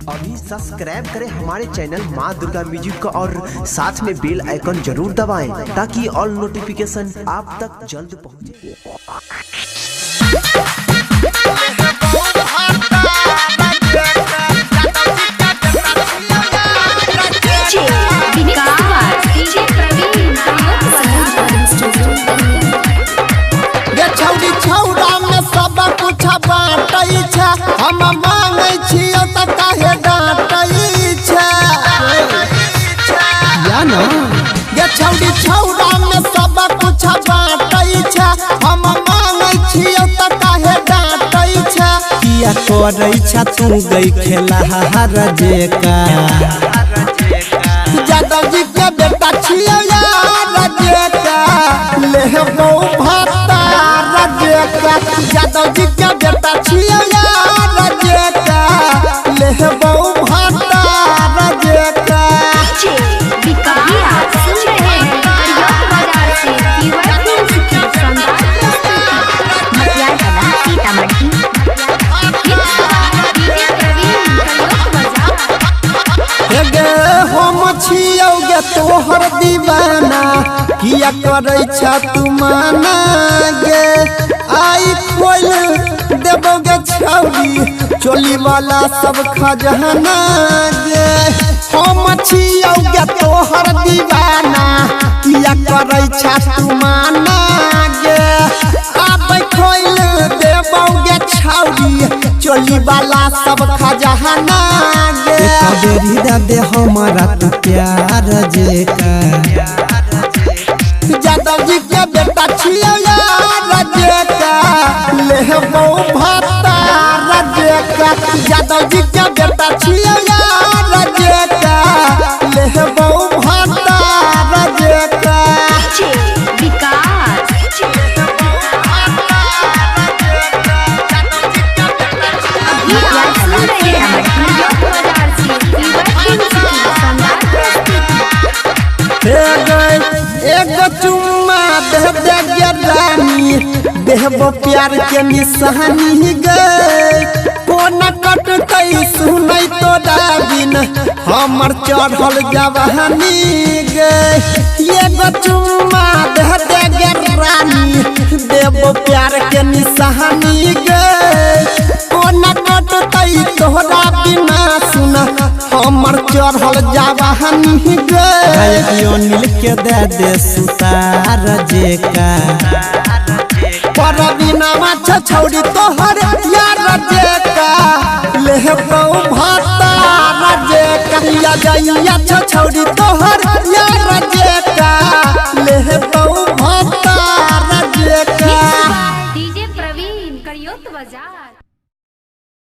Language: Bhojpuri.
अभी सब्सक्राइब करें हमारे चैनल माँ दुर्गा म्यूजिक का और साथ में बेल आइकन जरूर दबाएं ताकि ऑल नोटिफिकेशन आप तक जल्द पहुंचे। हम मांगे छियो त काहे डांटै छै या ना ये छौड़ी छौड़ा में सब कुछ बांटै छै हम मांगे छियो त काहे डांटै छै किया करै छ तू गई खेला हर जेका यादव जी के बेटा छियो यार जेका लेबो भाता जेका यादव जी के बेटा छियो तोहर दीवाना किया करे छ तू माना गे आई खोल देबोगे छौरी चोली वाला सब खजाना गे हम छियौगे तोहर दीवाना किया करे छ तू माना गे आबै खोल देबोगे छौरी चोली वाला सब खजाना गे कबेरी दे हमारा तू प्यार जेका यादव जी के बेटा छियो यार जेका लेबो भाता जेका यादव जी के बेटा छियो यार जेका लेबो भाता जेका एगो चुम्मा दे गे रानी देहबो प्यार के निशानी गए कोन कटतै सुनै तोरा बिन हमर चढ़ल जवानी गए एगो चुम्मा दे गे रानी देबो प्यार के निशानी गए कोन कटतै तोरा बिना सुन हमर चढ़ल जवानी गए नील के दे सुतार जेका पर बिना माछ छौड़ी तोहर यार जेका लेबो भाता जेका या गैया छौड़ी तोहर यार जेका लेबो भाता जेका डीजे प्रवीण करियो तो बजा।